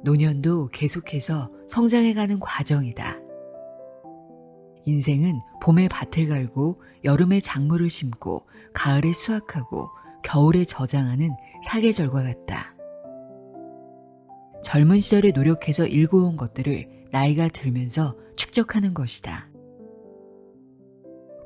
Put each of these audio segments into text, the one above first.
노년도 계속해서 성장해가는 과정이다. 인생은 봄에 밭을 갈고 여름에 작물을 심고 가을에 수확하고 겨울에 저장하는 사계절과 같다. 젊은 시절에 노력해서 일궈온 것들을 나이가 들면서 축적하는 것이다.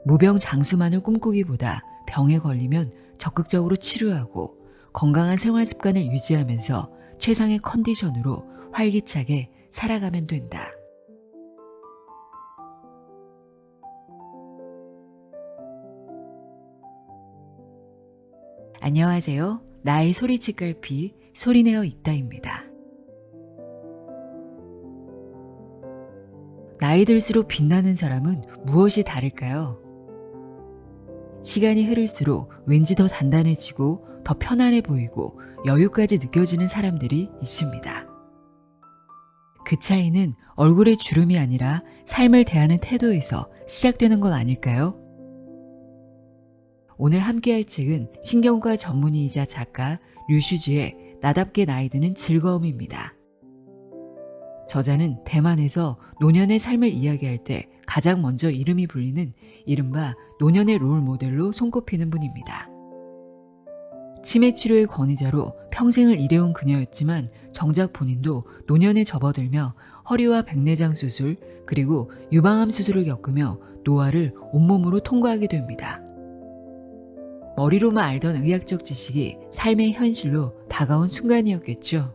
무병장수만을 꿈꾸기보다 병에 걸리면 적극적으로 치료하고 건강한 생활 습관을 유지하면서 최상의 컨디션으로 활기차게 살아가면 된다. 안녕하세요. 나의 소리치 깔피 소리내어 있다입니다. 나이 들수록 빛나는 사람은 무엇이 다를까요? 시간이 흐를수록 왠지 더 단단해지고 더 편안해 보이고 여유까지 느껴지는 사람들이 있습니다. 그 차이는 얼굴의 주름이 아니라 삶을 대하는 태도에서 시작되는 건 아닐까요? 오늘 함께할 책은 신경과 전문의이자 작가 류슈즈의 나답게 나이 드는 즐거움입니다. 저자는 대만에서 노년의 삶을 이야기할 때 가장 먼저 이름이 불리는 이른바 노년의 롤 모델로 손꼽히는 분입니다. 치매 치료의 권위자로 평생을 일해온 그녀였지만 정작 본인도 노년에 접어들며 허리와 백내장 수술 그리고 유방암 수술을 겪으며 노화를 온몸으로 통과하게 됩니다. 머리로만 알던 의학적 지식이 삶의 현실로 다가온 순간이었겠죠.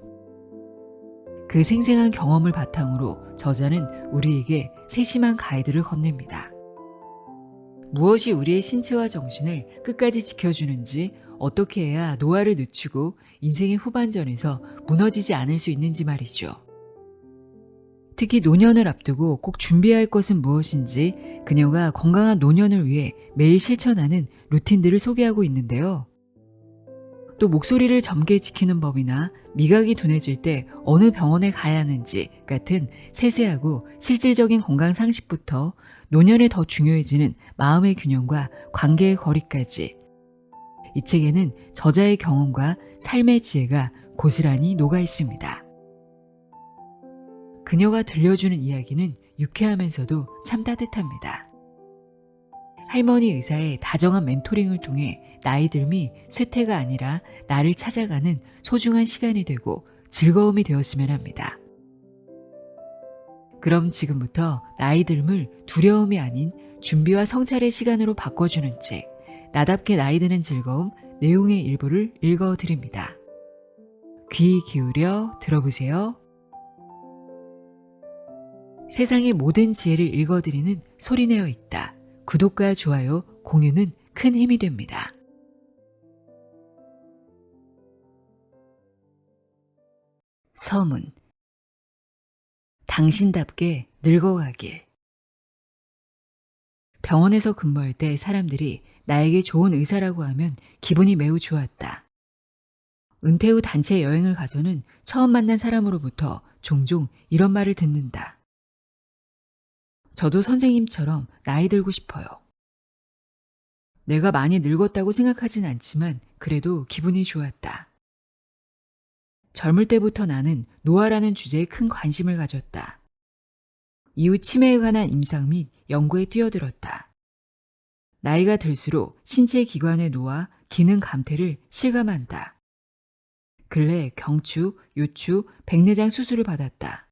그 생생한 경험을 바탕으로 저자는 우리에게 세심한 가이드를 건넵니다. 무엇이 우리의 신체와 정신을 끝까지 지켜주는지, 어떻게 해야 노화를 늦추고 인생의 후반전에서 무너지지 않을 수 있는지 말이죠. 특히 노년을 앞두고 꼭 준비해야 할 것은 무엇인지 그녀가 건강한 노년을 위해 매일 실천하는 루틴들을 소개하고 있는데요. 또 목소리를 젊게 지키는 법이나 미각이 둔해질 때 어느 병원에 가야 하는지 같은 세세하고 실질적인 건강 상식부터 노년에 더 중요해지는 마음의 균형과 관계의 거리까지 이 책에는 저자의 경험과 삶의 지혜가 고스란히 녹아 있습니다. 그녀가 들려주는 이야기는 유쾌하면서도 참 따뜻합니다. 할머니 의사의 다정한 멘토링을 통해 나이 듦이 쇠퇴가 아니라 나를 찾아가는 소중한 시간이 되고 즐거움이 되었으면 합니다. 그럼 지금부터 나이 듦을 두려움이 아닌 준비와 성찰의 시간으로 바꿔주는 책, 나답게 나이 드는 즐거움 내용의 일부를 읽어드립니다. 귀 기울여 들어보세요. 세상의 모든 지혜를 읽어드리는 소리내어 있다. 구독과 좋아요, 공유는 큰 힘이 됩니다. 서문. 당신답게 늙어가길. 병원에서 근무할 때 사람들이 나에게 좋은 의사라고 하면 기분이 매우 좋았다. 은퇴 후 단체 여행을 가서는 처음 만난 사람으로부터 종종 이런 말을 듣는다. 저도 선생님처럼 나이 들고 싶어요. 내가 많이 늙었다고 생각하진 않지만 그래도 기분이 좋았다. 젊을 때부터 나는 노화라는 주제에 큰 관심을 가졌다. 이후 치매에 관한 임상 및 연구에 뛰어들었다. 나이가 들수록 신체 기관의 노화, 기능 감퇴를 실감한다. 근래 경추, 요추, 백내장 수술을 받았다.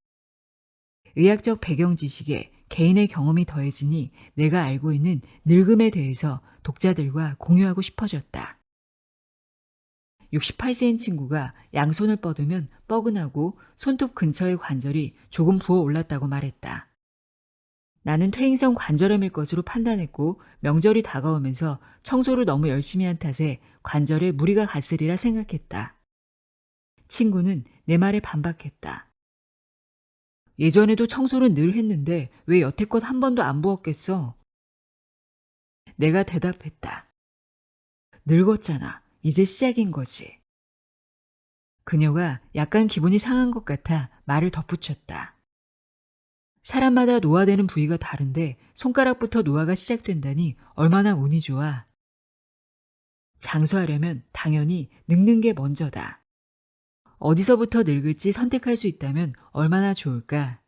의학적 배경 지식에 개인의 경험이 더해지니 내가 알고 있는 늙음에 대해서 독자들과 공유하고 싶어졌다. 68세인 친구가 양손을 뻗으면 뻐근하고 손톱 근처의 관절이 조금 부어 올랐다고 말했다. 나는 퇴행성 관절염일 것으로 판단했고 명절이 다가오면서 청소를 너무 열심히 한 탓에 관절에 무리가 갔으리라 생각했다. 친구는 내 말에 반박했다. 예전에도 청소는 늘 했는데 왜 여태껏 한 번도 안 부었겠어? 내가 대답했다. 늙었잖아. 이제 시작인 거지. 그녀가 약간 기분이 상한 것 같아 말을 덧붙였다. 사람마다 노화되는 부위가 다른데 손가락부터 노화가 시작된다니 얼마나 운이 좋아. 장수하려면 당연히 늙는 게 먼저다. 어디서부터 늙을지 선택할 수 있다면 얼마나 좋을까?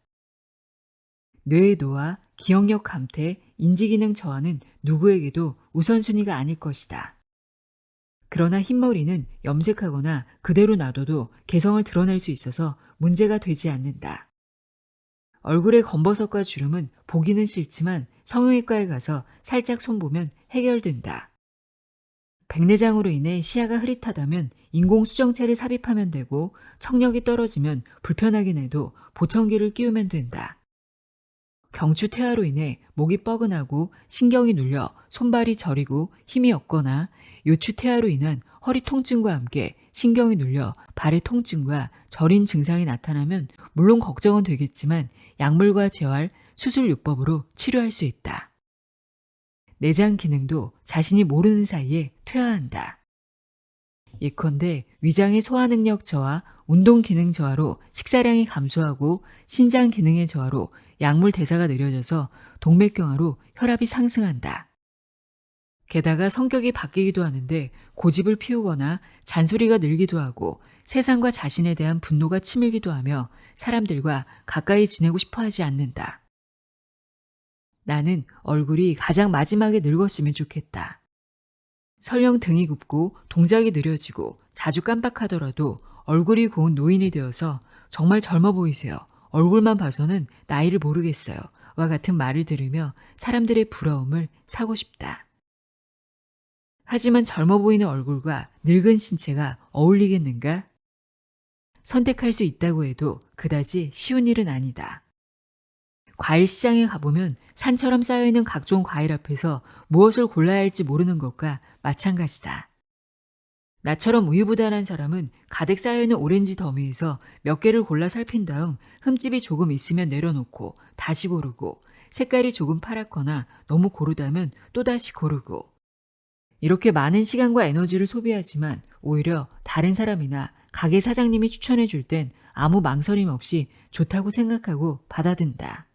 뇌의 노화, 기억력 감퇴, 인지기능 저하는 누구에게도 우선순위가 아닐 것이다. 그러나 흰머리는 염색하거나 그대로 놔둬도 개성을 드러낼 수 있어서 문제가 되지 않는다. 얼굴의 검버섯과 주름은 보기는 싫지만 성형외과에 가서 살짝 손보면 해결된다. 백내장으로 인해 시야가 흐릿하다면 인공수정체를 삽입하면 되고, 청력이 떨어지면 불편하긴 해도 보청기를 끼우면 된다. 경추 퇴화로 인해 목이 뻐근하고 신경이 눌려 손발이 저리고 힘이 없거나, 요추 퇴화로 인한 허리 통증과 함께 신경이 눌려 발의 통증과 저린 증상이 나타나면 물론 걱정은 되겠지만 약물과 재활, 수술 요법으로 치료할 수 있다. 내장 기능도 자신이 모르는 사이에 퇴화한다. 예컨대 위장의 소화 능력 저하, 운동 기능 저하로 식사량이 감소하고, 신장 기능의 저하로 약물 대사가 느려져서 동맥경화로 혈압이 상승한다. 게다가 성격이 바뀌기도 하는데 고집을 피우거나 잔소리가 늘기도 하고, 세상과 자신에 대한 분노가 치밀기도 하며 사람들과 가까이 지내고 싶어 하지 않는다. 나는 얼굴이 가장 마지막에 늙었으면 좋겠다. 설령 등이 굽고 동작이 느려지고 자주 깜빡하더라도 얼굴이 고운 노인이 되어서 "정말 젊어 보이세요. 얼굴만 봐서는 나이를 모르겠어요." 와 같은 말을 들으며 사람들의 부러움을 사고 싶다. 하지만 젊어 보이는 얼굴과 늙은 신체가 어울리겠는가? 선택할 수 있다고 해도 그다지 쉬운 일은 아니다. 과일 시장에 가보면 산처럼 쌓여있는 각종 과일 앞에서 무엇을 골라야 할지 모르는 것과 마찬가지다. 나처럼 우유부단한 사람은 가득 쌓여있는 오렌지 더미에서 몇 개를 골라 살핀 다음 흠집이 조금 있으면 내려놓고 다시 고르고, 색깔이 조금 파랗거나 너무 고르다면 또다시 고르고, 이렇게 많은 시간과 에너지를 소비하지만 오히려 다른 사람이나 가게 사장님이 추천해 줄 땐 아무 망설임 없이 좋다고 생각하고 받아든다.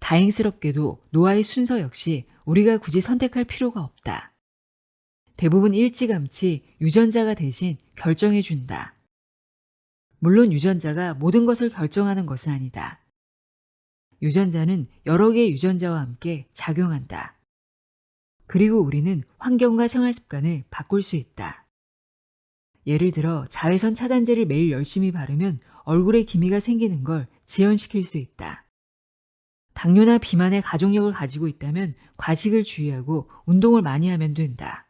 다행스럽게도 노화의 순서 역시 우리가 굳이 선택할 필요가 없다. 대부분 일찌감치 유전자가 대신 결정해 준다. 물론 유전자가 모든 것을 결정하는 것은 아니다. 유전자는 여러 개의 유전자와 함께 작용한다. 그리고 우리는 환경과 생활 습관을 바꿀 수 있다. 예를 들어 자외선 차단제를 매일 열심히 바르면 얼굴에 기미가 생기는 걸 지연시킬 수 있다. 당뇨나 비만의 가족력을 가지고 있다면 과식을 주의하고 운동을 많이 하면 된다.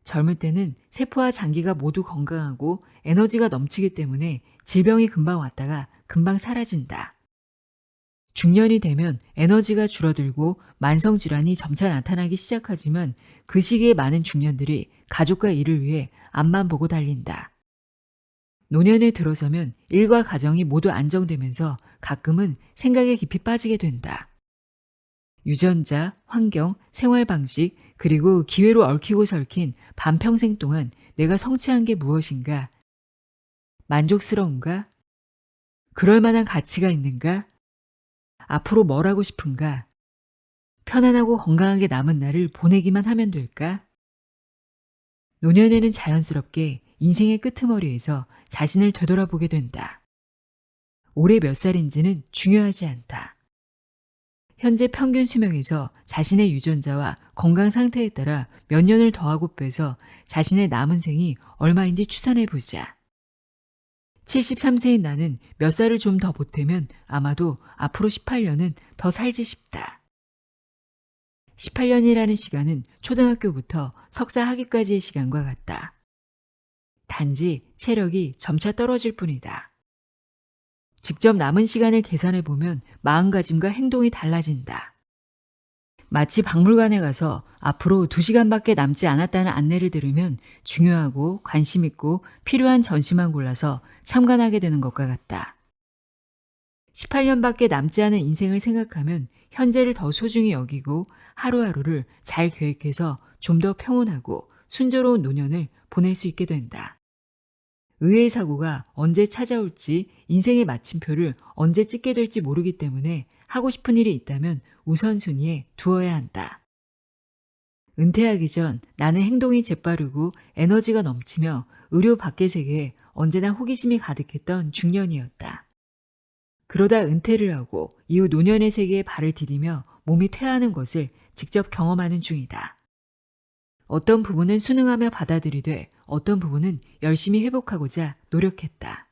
젊을 때는 세포와 장기가 모두 건강하고 에너지가 넘치기 때문에 질병이 금방 왔다가 금방 사라진다. 중년이 되면 에너지가 줄어들고 만성질환이 점차 나타나기 시작하지만 그 시기에 많은 중년들이 가족과 일을 위해 앞만 보고 달린다. 노년에 들어서면 일과 가정이 모두 안정되면서 가끔은 생각에 깊이 빠지게 된다. 유전자, 환경, 생활 방식, 그리고 기회로 얽히고 설킨 반평생 동안 내가 성취한 게 무엇인가? 만족스러운가? 그럴 만한 가치가 있는가? 앞으로 뭘 하고 싶은가? 편안하고 건강하게 남은 날을 보내기만 하면 될까? 노년에는 자연스럽게 인생의 끄트머리에서 자신을 되돌아보게 된다. 올해 몇 살인지는 중요하지 않다. 현재 평균 수명에서 자신의 유전자와 건강 상태에 따라 몇 년을 더하고 빼서 자신의 남은 생이 얼마인지 추산해보자. 73세인 나는 몇 살을 좀 더 보태면 아마도 앞으로 18년은 더 살지 싶다. 18년이라는 시간은 초등학교부터 석사 학위까지의 시간과 같다. 단지 체력이 점차 떨어질 뿐이다. 직접 남은 시간을 계산해보면 마음가짐과 행동이 달라진다. 마치 박물관에 가서 앞으로 2시간밖에 남지 않았다는 안내를 들으면 중요하고 관심 있고 필요한 전시만 골라서 참관하게 되는 것과 같다. 18년밖에 남지 않은 인생을 생각하면 현재를 더 소중히 여기고 하루하루를 잘 계획해서 좀 더 평온하고 순조로운 노년을 보낼 수 있게 된다. 의외의 사고가 언제 찾아올지, 인생의 마침표를 언제 찍게 될지 모르기 때문에 하고 싶은 일이 있다면 우선순위에 두어야 한다. 은퇴하기 전 나는 행동이 재빠르고 에너지가 넘치며 의료 밖의 세계에 언제나 호기심이 가득했던 중년이었다. 그러다 은퇴를 하고 이후 노년의 세계에 발을 디디며 몸이 퇴화하는 것을 직접 경험하는 중이다. 어떤 부분은 순응하며 받아들이되 어떤 부분은 열심히 회복하고자 노력했다.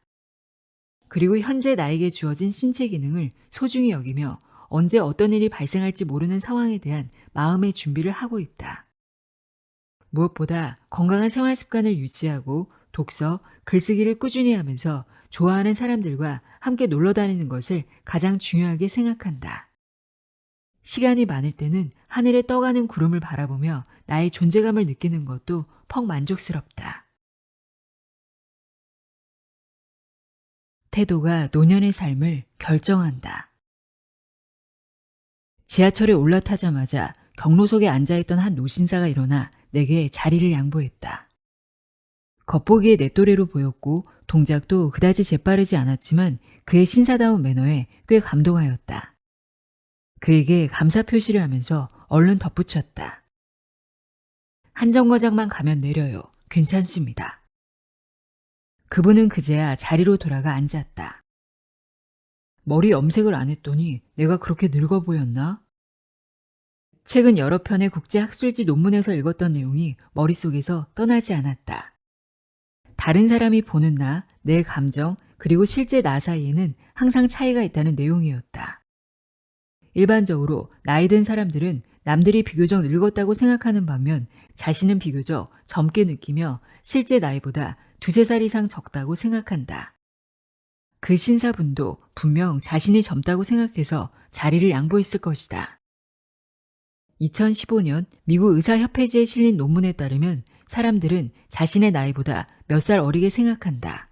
그리고 현재 나에게 주어진 신체 기능을 소중히 여기며 언제 어떤 일이 발생할지 모르는 상황에 대한 마음의 준비를 하고 있다. 무엇보다 건강한 생활 습관을 유지하고 독서, 글쓰기를 꾸준히 하면서 좋아하는 사람들과 함께 놀러 다니는 것을 가장 중요하게 생각한다. 시간이 많을 때는 하늘에 떠가는 구름을 바라보며 나의 존재감을 느끼는 것도 퍽 만족스럽다. 태도가 노년의 삶을 결정한다. 지하철에 올라타자마자 경로석에 앉아있던 한 노신사가 일어나 내게 자리를 양보했다. 겉보기에 내 또래로 보였고 동작도 그다지 재빠르지 않았지만 그의 신사다운 매너에 꽤 감동하였다. 그에게 감사 표시를 하면서 얼른 덧붙였다. 한 정거장만 가면 내려요. 괜찮습니다. 그분은 그제야 자리로 돌아가 앉았다. 머리 염색을 안 했더니 내가 그렇게 늙어 보였나? 최근 여러 편의 국제학술지 논문에서 읽었던 내용이 머릿속에서 떠나지 않았다. 다른 사람이 보는 나, 내 감정, 그리고 실제 나 사이에는 항상 차이가 있다는 내용이었다. 일반적으로 나이 든 사람들은 남들이 비교적 늙었다고 생각하는 반면 자신은 비교적 젊게 느끼며 실제 나이보다 두세 살 이상 적다고 생각한다. 그 신사분도 분명 자신이 젊다고 생각해서 자리를 양보했을 것이다. 2015년 미국 의사협회지에 실린 논문에 따르면 사람들은 자신의 나이보다 몇 살 어리게 생각한다.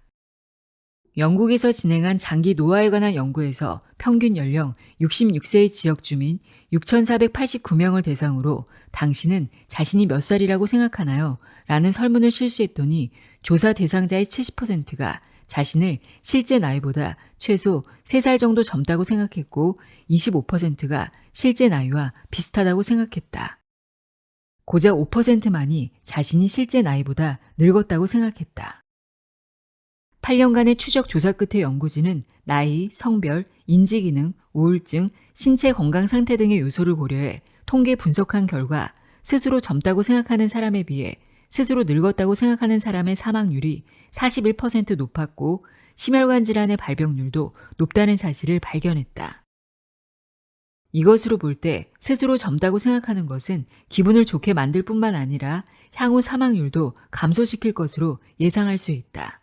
영국에서 진행한 장기 노화에 관한 연구에서 평균 연령 66세의 지역 주민 6,489명을 대상으로 당신은 자신이 몇 살이라고 생각하나요? 라는 설문을 실시했더니 조사 대상자의 70%가 자신을 실제 나이보다 최소 3살 정도 젊다고 생각했고 25%가 실제 나이와 비슷하다고 생각했다. 고작 5%만이 자신이 실제 나이보다 늙었다고 생각했다. 8년간의 추적 조사 끝에 연구진은 나이, 성별, 인지기능, 우울증, 신체 건강 상태 등의 요소를 고려해 통계 분석한 결과 스스로 젊다고 생각하는 사람에 비해 스스로 늙었다고 생각하는 사람의 사망률이 41% 높았고 심혈관 질환의 발병률도 높다는 사실을 발견했다. 이것으로 볼 때 스스로 젊다고 생각하는 것은 기분을 좋게 만들 뿐만 아니라 향후 사망률도 감소시킬 것으로 예상할 수 있다.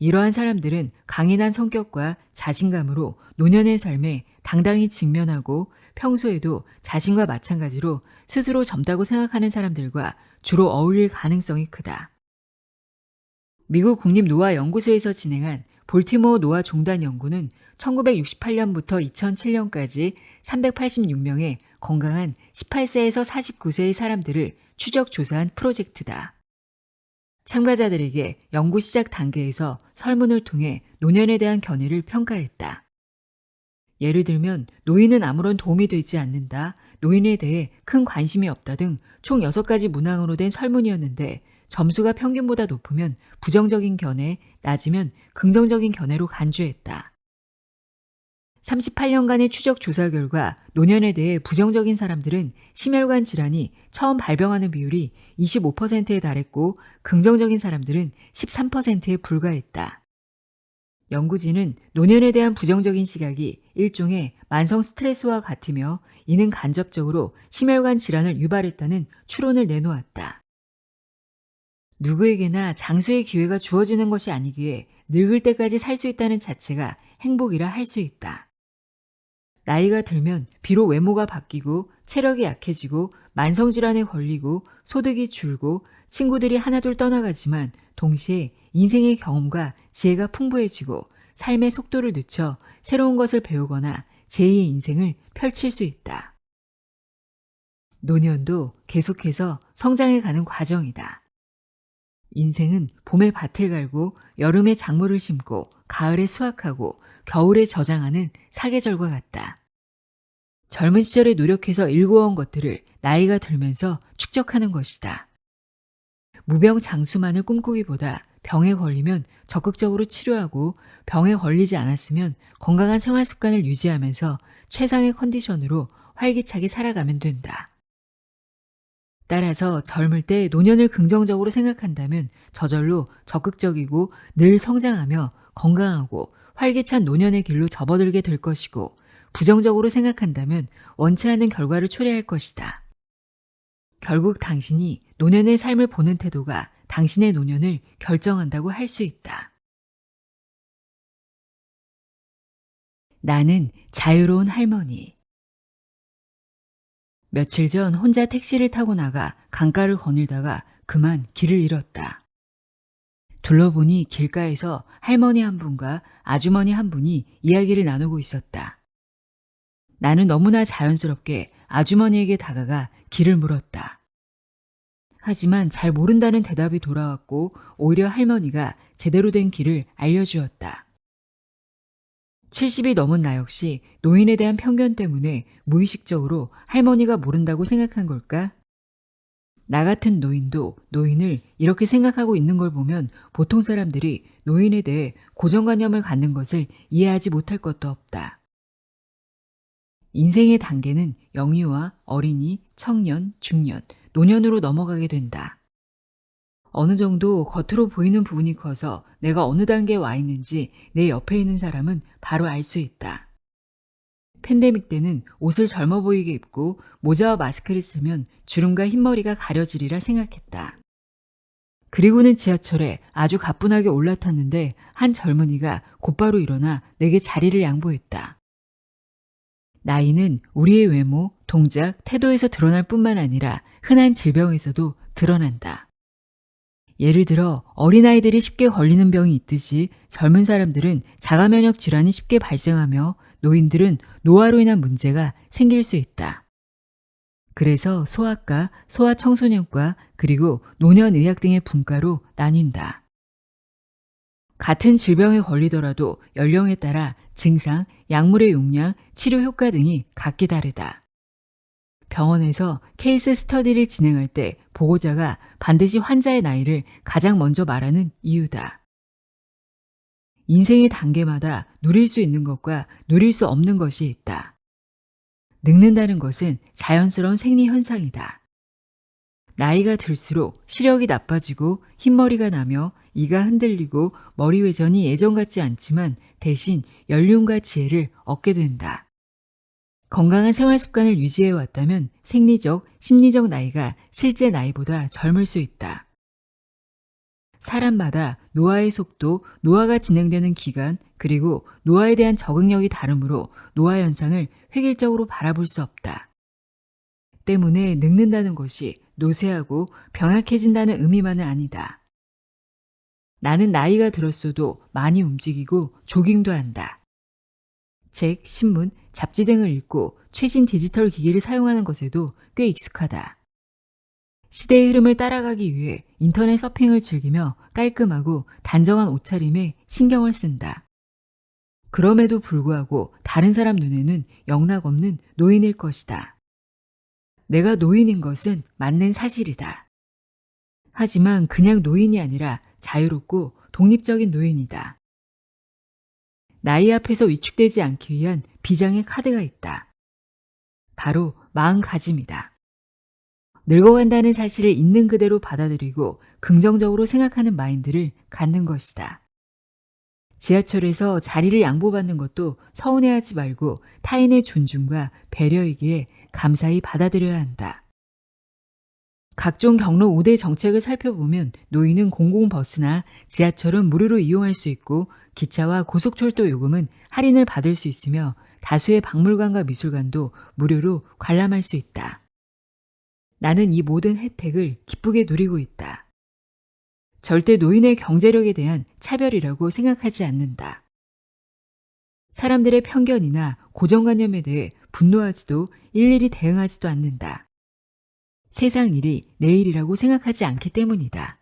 이러한 사람들은 강인한 성격과 자신감으로 노년의 삶에 당당히 직면하고 평소에도 자신과 마찬가지로 스스로 젊다고 생각하는 사람들과 주로 어울릴 가능성이 크다. 미국 국립노화연구소에서 진행한 볼티모어 노화종단 연구는 1968년부터 2007년까지 386명의 건강한 18세에서 49세의 사람들을 추적 조사한 프로젝트다. 참가자들에게 연구 시작 단계에서 설문을 통해 노년에 대한 견해를 평가했다. 예를 들면 노인은 아무런 도움이 되지 않는다, 노인에 대해 큰 관심이 없다 등 총 6가지 문항으로 된 설문이었는데 점수가 평균보다 높으면 부정적인 견해, 낮으면 긍정적인 견해로 간주했다. 38년간의 추적 조사 결과 노년에 대해 부정적인 사람들은 심혈관 질환이 처음 발병하는 비율이 25%에 달했고 긍정적인 사람들은 13%에 불과했다. 연구진은 노년에 대한 부정적인 시각이 일종의 만성 스트레스와 같으며 이는 간접적으로 심혈관 질환을 유발했다는 추론을 내놓았다. 누구에게나 장수의 기회가 주어지는 것이 아니기에 늙을 때까지 살 수 있다는 자체가 행복이라 할 수 있다. 나이가 들면 비록 외모가 바뀌고 체력이 약해지고 만성질환에 걸리고 소득이 줄고 친구들이 하나둘 떠나가지만 동시에 인생의 경험과 지혜가 풍부해지고 삶의 속도를 늦춰 새로운 것을 배우거나 제2의 인생을 펼칠 수 있다. 노년도 계속해서 성장해가는 과정이다. 인생은 봄에 밭을 갈고 여름에 작물을 심고 가을에 수확하고 겨울에 저장하는 사계절과 같다. 젊은 시절에 노력해서 일구어온 것들을 나이가 들면서 축적하는 것이다. 무병장수만을 꿈꾸기보다 병에 걸리면 적극적으로 치료하고 병에 걸리지 않았으면 건강한 생활 습관을 유지하면서 최상의 컨디션으로 활기차게 살아가면 된다. 따라서 젊을 때 노년을 긍정적으로 생각한다면 저절로 적극적이고 늘 성장하며 건강하고 활기찬 노년의 길로 접어들게 될 것이고, 부정적으로 생각한다면 원치 않은 결과를 초래할 것이다. 결국 당신이 노년의 삶을 보는 태도가 당신의 노년을 결정한다고 할 수 있다. 나는 자유로운 할머니. 며칠 전 혼자 택시를 타고 나가 강가를 거닐다가 그만 길을 잃었다. 둘러보니 길가에서 할머니 한 분과 아주머니 한 분이 이야기를 나누고 있었다. 나는 너무나 자연스럽게 아주머니에게 다가가 길을 물었다. 하지만 잘 모른다는 대답이 돌아왔고 오히려 할머니가 제대로 된 길을 알려주었다. 70이 넘은 나 역시 노인에 대한 편견 때문에 무의식적으로 할머니가 모른다고 생각한 걸까? 나 같은 노인도 노인을 이렇게 생각하고 있는 걸 보면 보통 사람들이 노인에 대해 고정관념을 갖는 것을 이해하지 못할 것도 없다. 인생의 단계는 영유아, 어린이, 청년, 중년, 노년으로 넘어가게 된다. 어느 정도 겉으로 보이는 부분이 커서 내가 어느 단계에 와 있는지 내 옆에 있는 사람은 바로 알 수 있다. 팬데믹 때는 옷을 젊어 보이게 입고 모자와 마스크를 쓰면 주름과 흰머리가 가려지리라 생각했다. 그리고는 지하철에 아주 가뿐하게 올라탔는데 한 젊은이가 곧바로 일어나 내게 자리를 양보했다. 나이는 우리의 외모, 동작, 태도에서 드러날 뿐만 아니라 흔한 질병에서도 드러난다. 예를 들어 어린아이들이 쉽게 걸리는 병이 있듯이 젊은 사람들은 자가면역 질환이 쉽게 발생하며 노인들은 노화로 인한 문제가 생길 수 있다. 그래서 소아과, 소아청소년과 그리고 노년의학 등의 분과로 나뉜다. 같은 질병에 걸리더라도 연령에 따라 증상, 약물의 용량, 치료 효과 등이 각기 다르다. 병원에서 케이스 스터디를 진행할 때 보고자가 반드시 환자의 나이를 가장 먼저 말하는 이유다. 인생의 단계마다 누릴 수 있는 것과 누릴 수 없는 것이 있다. 늙는다는 것은 자연스러운 생리 현상이다. 나이가 들수록 시력이 나빠지고 흰머리가 나며 이가 흔들리고 머리 회전이 예전 같지 않지만 대신 연륜과 지혜를 얻게 된다. 건강한 생활 습관을 유지해 왔다면 생리적, 심리적 나이가 실제 나이보다 젊을 수 있다. 사람마다 노화의 속도, 노화가 진행되는 기간, 그리고 노화에 대한 적응력이 다르므로 노화 현상을 획일적으로 바라볼 수 없다. 때문에 늙는다는 것이 노쇠하고 병약해진다는 의미만은 아니다. 나는 나이가 들었어도 많이 움직이고 조깅도 한다. 책, 신문, 잡지 등을 읽고 최신 디지털 기기를 사용하는 것에도 꽤 익숙하다. 시대의 흐름을 따라가기 위해 인터넷 서핑을 즐기며 깔끔하고 단정한 옷차림에 신경을 쓴다. 그럼에도 불구하고 다른 사람 눈에는 영락없는 노인일 것이다. 내가 노인인 것은 맞는 사실이다. 하지만 그냥 노인이 아니라 자유롭고 독립적인 노인이다. 나이 앞에서 위축되지 않기 위한 비장의 카드가 있다. 바로 마음가짐이다. 늙어간다는 사실을 있는 그대로 받아들이고 긍정적으로 생각하는 마인드를 갖는 것이다. 지하철에서 자리를 양보받는 것도 서운해하지 말고 타인의 존중과 배려이기에 감사히 받아들여야 한다. 각종 경로 우대 정책을 살펴보면 노인은 공공버스나 지하철은 무료로 이용할 수 있고 기차와 고속철도 요금은 할인을 받을 수 있으며 다수의 박물관과 미술관도 무료로 관람할 수 있다. 나는 이 모든 혜택을 기쁘게 누리고 있다. 절대 노인의 경제력에 대한 차별이라고 생각하지 않는다. 사람들의 편견이나 고정관념에 대해 분노하지도 일일이 대응하지도 않는다. 세상 일이 내 일이라고 생각하지 않기 때문이다.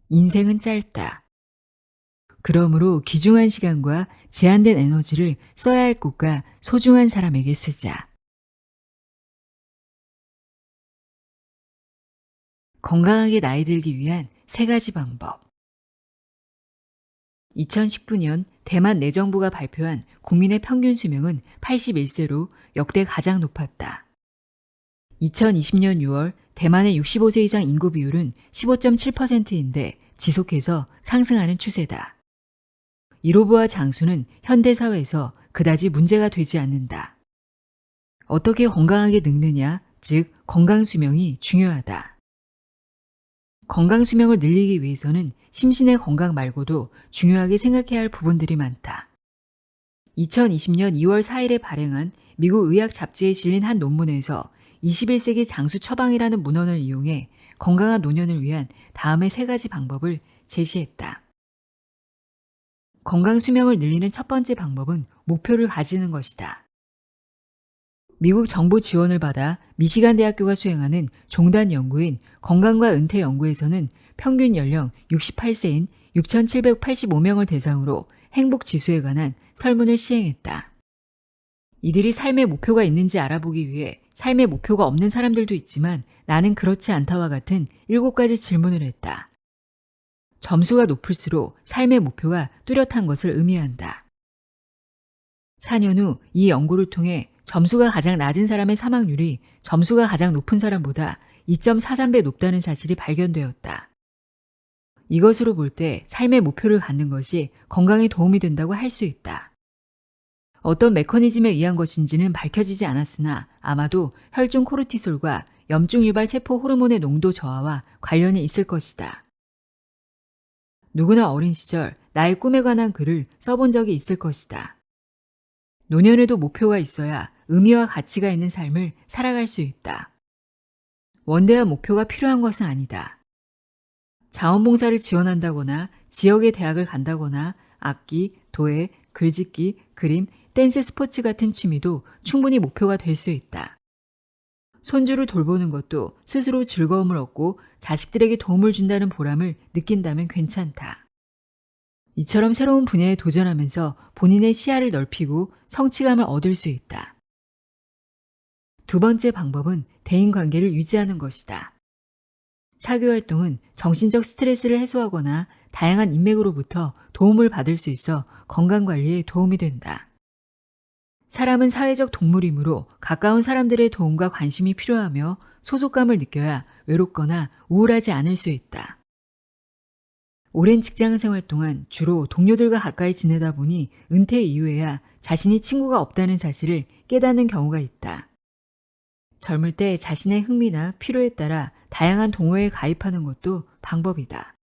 인생은 짧다. 그러므로 귀중한 시간과 제한된 에너지를 써야 할 곳과 소중한 사람에게 쓰자. 건강하게 나이 들기 위한 3가지 방법. 2019년 대만 내정부가 발표한 국민의 평균 수명은 81세로 역대 가장 높았다. 2020년 6월 대만의 65세 이상 인구 비율은 15.7%인데 지속해서 상승하는 추세다. 이로부와 장수는 현대사회에서 그다지 문제가 되지 않는다. 어떻게 건강하게 늙느냐, 즉 건강수명이 중요하다. 건강수명을 늘리기 위해서는 심신의 건강 말고도 중요하게 생각해야 할 부분들이 많다. 2020년 2월 4일에 발행한 미국 의학 잡지에 실린 한 논문에서 21세기 장수 처방이라는 문헌을 이용해 건강한 노년을 위한 다음의 3가지 방법을 제시했다. 건강수명을 늘리는 첫 번째 방법은 목표를 가지는 것이다. 미국 정부 지원을 받아 미시간 대학교가 수행하는 종단 연구인 건강과 은퇴 연구에서는 평균 연령 68세인 6,785명을 대상으로 행복 지수에 관한 설문을 시행했다. 이들이 삶의 목표가 있는지 알아보기 위해 삶의 목표가 없는 사람들도 있지만 나는 그렇지 않다와 같은 7가지 질문을 했다. 점수가 높을수록 삶의 목표가 뚜렷한 것을 의미한다. 4년 후 이 연구를 통해 점수가 가장 낮은 사람의 사망률이 점수가 가장 높은 사람보다 2.43배 높다는 사실이 발견되었다. 이것으로 볼 때 삶의 목표를 갖는 것이 건강에 도움이 된다고 할 수 있다. 어떤 메커니즘에 의한 것인지는 밝혀지지 않았으나 아마도 혈중 코르티솔과 염증 유발 세포 호르몬의 농도 저하와 관련이 있을 것이다. 누구나 어린 시절 나의 꿈에 관한 글을 써본 적이 있을 것이다. 노년에도 목표가 있어야 의미와 가치가 있는 삶을 살아갈 수 있다. 원대한 목표가 필요한 것은 아니다. 자원봉사를 지원한다거나 지역의 대학을 간다거나 악기, 도예, 글짓기, 그림, 댄스 스포츠 같은 취미도 충분히 목표가 될 수 있다. 손주를 돌보는 것도 스스로 즐거움을 얻고 자식들에게 도움을 준다는 보람을 느낀다면 괜찮다. 이처럼 새로운 분야에 도전하면서 본인의 시야를 넓히고 성취감을 얻을 수 있다. 두 번째 방법은 대인관계를 유지하는 것이다. 사교활동은 정신적 스트레스를 해소하거나 다양한 인맥으로부터 도움을 받을 수 있어 건강관리에 도움이 된다. 사람은 사회적 동물이므로 가까운 사람들의 도움과 관심이 필요하며 소속감을 느껴야 외롭거나 우울하지 않을 수 있다. 오랜 직장 생활 동안 주로 동료들과 가까이 지내다 보니 은퇴 이후에야 자신이 친구가 없다는 사실을 깨닫는 경우가 있다. 젊을 때 자신의 흥미나 필요에 따라 다양한 동호회에 가입하는 것도 방법이다.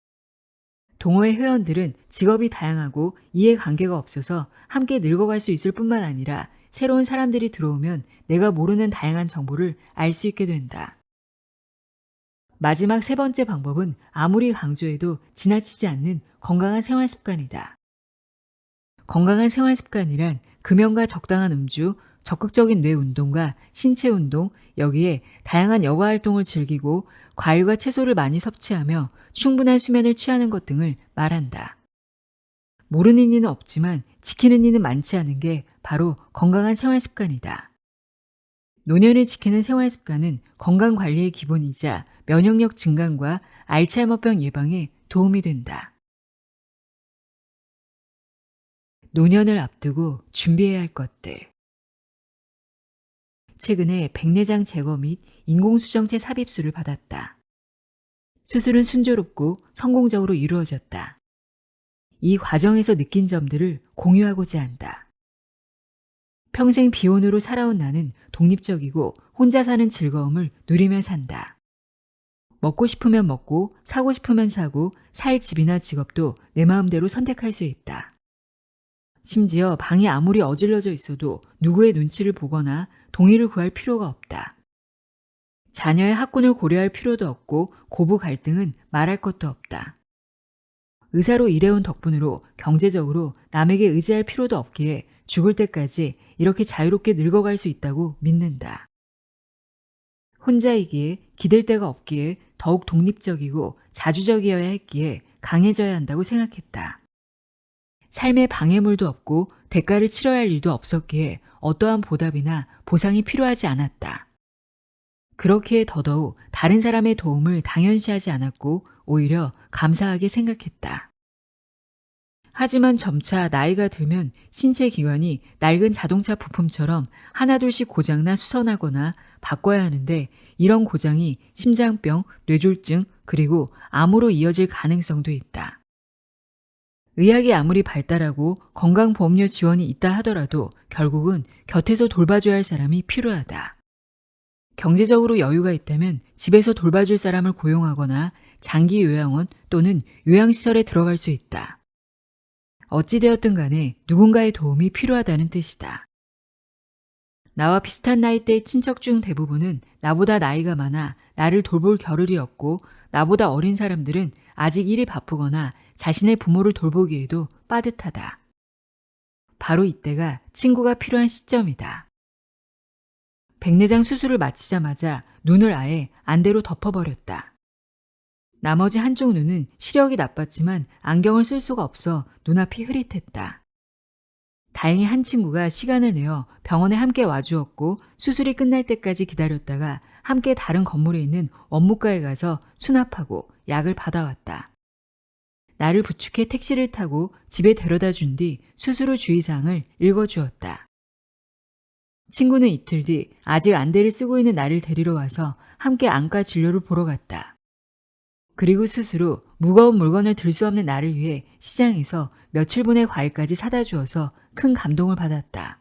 동호회 회원들은 직업이 다양하고 이해관계가 없어서 함께 늙어갈 수 있을 뿐만 아니라 새로운 사람들이 들어오면 내가 모르는 다양한 정보를 알 수 있게 된다. 마지막 3번째 방법은 아무리 강조해도 지나치지 않는 건강한 생활 습관이다. 건강한 생활 습관이란 금연과 적당한 음주, 적극적인 뇌 운동과 신체 운동, 여기에 다양한 여가 활동을 즐기고 과일과 채소를 많이 섭취하며 충분한 수면을 취하는 것 등을 말한다. 모르는 이는 없지만 지키는 이는 많지 않은 게 바로 건강한 생활 습관이다. 노년을 지키는 생활 습관은 건강 관리의 기본이자 면역력 증강과 알츠하이머병 예방에 도움이 된다. 노년을 앞두고 준비해야 할 것들. 최근에 백내장 제거 및 인공수정체 삽입술을 받았다. 수술은 순조롭고 성공적으로 이루어졌다. 이 과정에서 느낀 점들을 공유하고자 한다. 평생 비혼으로 살아온 나는 독립적이고 혼자 사는 즐거움을 누리며 산다. 먹고 싶으면 먹고 사고 싶으면 사고 살 집이나 직업도 내 마음대로 선택할 수 있다. 심지어 방이 아무리 어질러져 있어도 누구의 눈치를 보거나 동의를 구할 필요가 없다. 자녀의 학군을 고려할 필요도 없고 고부 갈등은 말할 것도 없다. 의사로 일해온 덕분으로 경제적으로 남에게 의지할 필요도 없기에 죽을 때까지 이렇게 자유롭게 늙어갈 수 있다고 믿는다. 혼자이기에 기댈 데가 없기에 더욱 독립적이고 자주적이어야 했기에 강해져야 한다고 생각했다. 삶에 방해물도 없고 대가를 치러야 할 일도 없었기에 어떠한 보답이나 보상이 필요하지 않았다. 그렇기에 더더욱 다른 사람의 도움을 당연시하지 않았고 오히려 감사하게 생각했다. 하지만 점차 나이가 들면 신체 기관이 낡은 자동차 부품처럼 하나둘씩 고장나 수선하거나 바꿔야 하는데 이런 고장이 심장병, 뇌졸중, 그리고 암으로 이어질 가능성도 있다. 의학이 아무리 발달하고 건강보험료 지원이 있다 하더라도 결국은 곁에서 돌봐줘야 할 사람이 필요하다. 경제적으로 여유가 있다면 집에서 돌봐줄 사람을 고용하거나 장기 요양원 또는 요양시설에 들어갈 수 있다. 어찌되었든 간에 누군가의 도움이 필요하다는 뜻이다. 나와 비슷한 나이대의 친척 중 대부분은 나보다 나이가 많아 나를 돌볼 겨를이 없고 나보다 어린 사람들은 아직 일이 바쁘거나 자신의 부모를 돌보기에도 빠듯하다. 바로 이때가 친구가 필요한 시점이다. 백내장 수술을 마치자마자 눈을 아예 안대로 덮어버렸다. 나머지 한쪽 눈은 시력이 나빴지만 안경을 쓸 수가 없어 눈앞이 흐릿했다. 다행히 한 친구가 시간을 내어 병원에 함께 와주었고 수술이 끝날 때까지 기다렸다가 함께 다른 건물에 있는 원무과에 가서 수납하고 약을 받아왔다. 나를 부축해 택시를 타고 집에 데려다 준 뒤 수술 후 주의사항을 읽어주었다. 친구는 이틀 뒤 아직 안대를 쓰고 있는 나를 데리러 와서 함께 안과 진료를 보러 갔다. 그리고 수술 후 무거운 물건을 들 수 없는 나를 위해 시장에서 며칠분의 과일까지 사다 주어서 큰 감동을 받았다.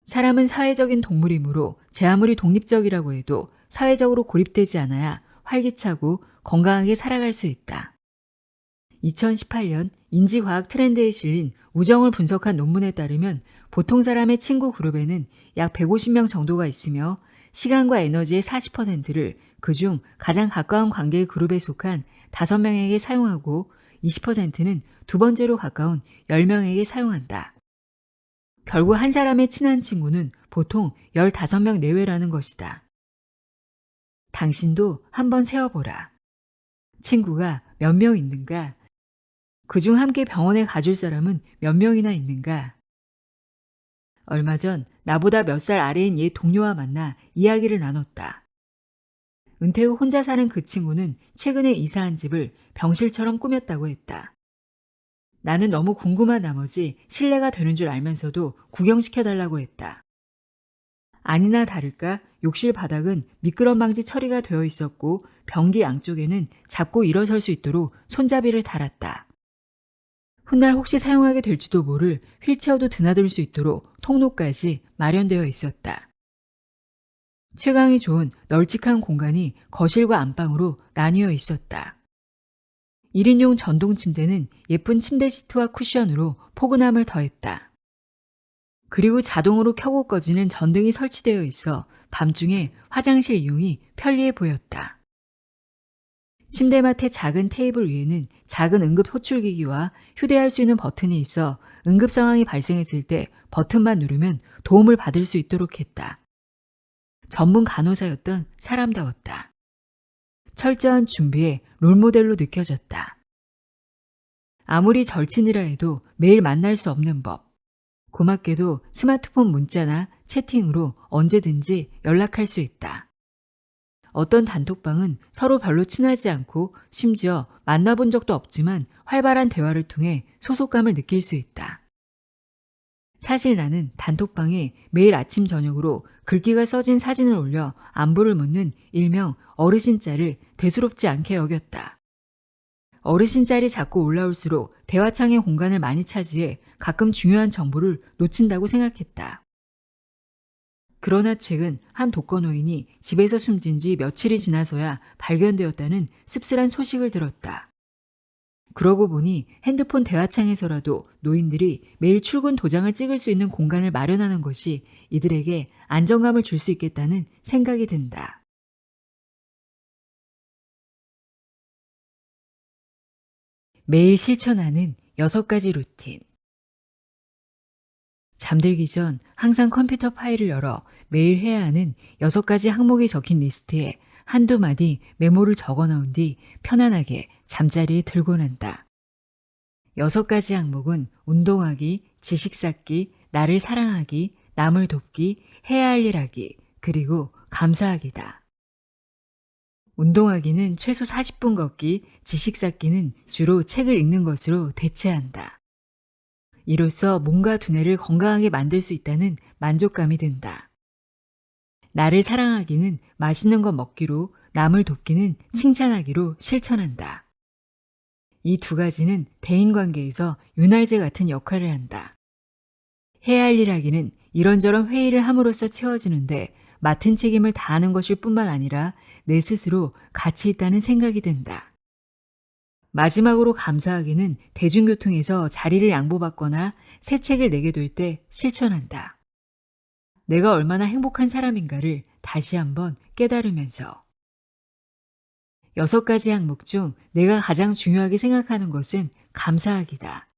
사람은 사회적인 동물이므로 제 아무리 독립적이라고 해도 사회적으로 고립되지 않아야 활기차고 건강하게 살아갈 수 있다. 2018년 인지과학 트렌드에 실린 우정을 분석한 논문에 따르면 보통 사람의 친구 그룹에는 약 150명 정도가 있으며 시간과 에너지의 40%를 그중 가장 가까운 관계의 그룹에 속한 5명에게 사용하고 20%는 두 번째로 가까운 10명에게 사용한다. 결국 한 사람의 친한 친구는 보통 15명 내외라는 것이다. 당신도 한번 세어보라. 친구가 몇 명 있는가? 그중 함께 병원에 가줄 사람은 몇 명이나 있는가? 얼마 전 나보다 몇 살 아래인 옛 동료와 만나 이야기를 나눴다. 은퇴 후 혼자 사는 그 친구는 최근에 이사한 집을 병실처럼 꾸몄다고 했다. 나는 너무 궁금한 나머지 신뢰가 되는 줄 알면서도 구경시켜달라고 했다. 아니나 다를까 욕실 바닥은 미끄럼방지 처리가 되어 있었고 변기 양쪽에는 잡고 일어설 수 있도록 손잡이를 달았다. 훗날 혹시 사용하게 될지도 모를 휠체어도 드나들 수 있도록 통로까지 마련되어 있었다. 채광이 좋은 널찍한 공간이 거실과 안방으로 나뉘어 있었다. 1인용 전동 침대는 예쁜 침대 시트와 쿠션으로 포근함을 더했다. 그리고 자동으로 켜고 꺼지는 전등이 설치되어 있어 밤중에 화장실 이용이 편리해 보였다. 침대맡의 작은 테이블 위에는 작은 응급 호출기기와 휴대할 수 있는 버튼이 있어 응급 상황이 발생했을 때 버튼만 누르면 도움을 받을 수 있도록 했다. 전문 간호사였던 사람다웠다. 철저한 준비에 롤모델로 느껴졌다. 아무리 절친이라 해도 매일 만날 수 없는 법. 고맙게도 스마트폰 문자나 채팅으로 언제든지 연락할 수 있다. 어떤 단톡방은 서로 별로 친하지 않고 심지어 만나본 적도 없지만 활발한 대화를 통해 소속감을 느낄 수 있다. 사실 나는 단톡방에 매일 아침 저녁으로 글귀가 써진 사진을 올려 안부를 묻는 일명 어르신짤을 대수롭지 않게 여겼다. 어르신짤이 자꾸 올라올수록 대화창의 공간을 많이 차지해 가끔 중요한 정보를 놓친다고 생각했다. 그러나 최근 한 독거노인이 집에서 숨진 지 며칠이 지나서야 발견되었다는 씁쓸한 소식을 들었다. 그러고 보니 핸드폰 대화창에서라도 노인들이 매일 출근 도장을 찍을 수 있는 공간을 마련하는 것이 이들에게 안정감을 줄 수 있겠다는 생각이 든다. 매일 실천하는 6가지 루틴. 잠들기 전 항상 컴퓨터 파일을 열어 매일 해야 하는 6가지 항목이 적힌 리스트에 한두 마디 메모를 적어 넣은 뒤 편안하게 잠자리에 들고 난다. 6가지 항목은 운동하기, 지식 쌓기, 나를 사랑하기, 남을 돕기, 해야 할 일 하기, 그리고 감사하기다. 운동하기는 최소 40분 걷기, 지식 쌓기는 주로 책을 읽는 것으로 대체한다. 이로써 몸과 두뇌를 건강하게 만들 수 있다는 만족감이 든다. 나를 사랑하기는 맛있는 것 먹기로, 남을 돕기는 칭찬하기로 실천한다. 이 두 가지는 대인관계에서 윤활제 같은 역할을 한다. 해야 할 일 하기는 이런저런 회의를 함으로써 채워지는데 맡은 책임을 다하는 것일 뿐만 아니라 내 스스로 가치 있다는 생각이 든다. 마지막으로 감사하기는 대중교통에서 자리를 양보받거나 새 책을 내게 될 때 실천한다. 내가 얼마나 행복한 사람인가를 다시 한번 깨달으면서. 6가지 항목 중 내가 가장 중요하게 생각하는 것은 감사하기다.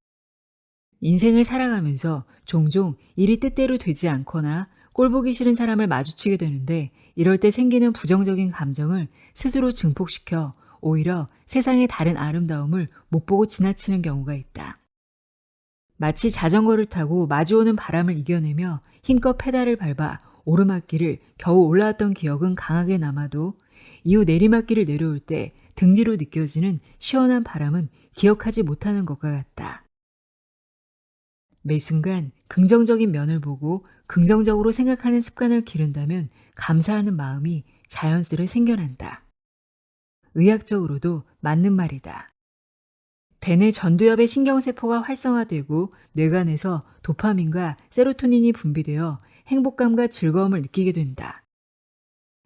인생을 살아가면서 종종 일이 뜻대로 되지 않거나 꼴보기 싫은 사람을 마주치게 되는데 이럴 때 생기는 부정적인 감정을 스스로 증폭시켜 오히려 세상의 다른 아름다움을 못 보고 지나치는 경우가 있다. 마치 자전거를 타고 마주오는 바람을 이겨내며 힘껏 페달을 밟아 오르막길을 겨우 올라왔던 기억은 강하게 남아도 이후 내리막길을 내려올 때 등 뒤로 느껴지는 시원한 바람은 기억하지 못하는 것과 같다. 매 순간 긍정적인 면을 보고 긍정적으로 생각하는 습관을 기른다면 감사하는 마음이 자연스레 생겨난다. 의학적으로도 맞는 말이다. 대뇌 전두엽의 신경세포가 활성화되고 뇌간에서 도파민과 세로토닌이 분비되어 행복감과 즐거움을 느끼게 된다.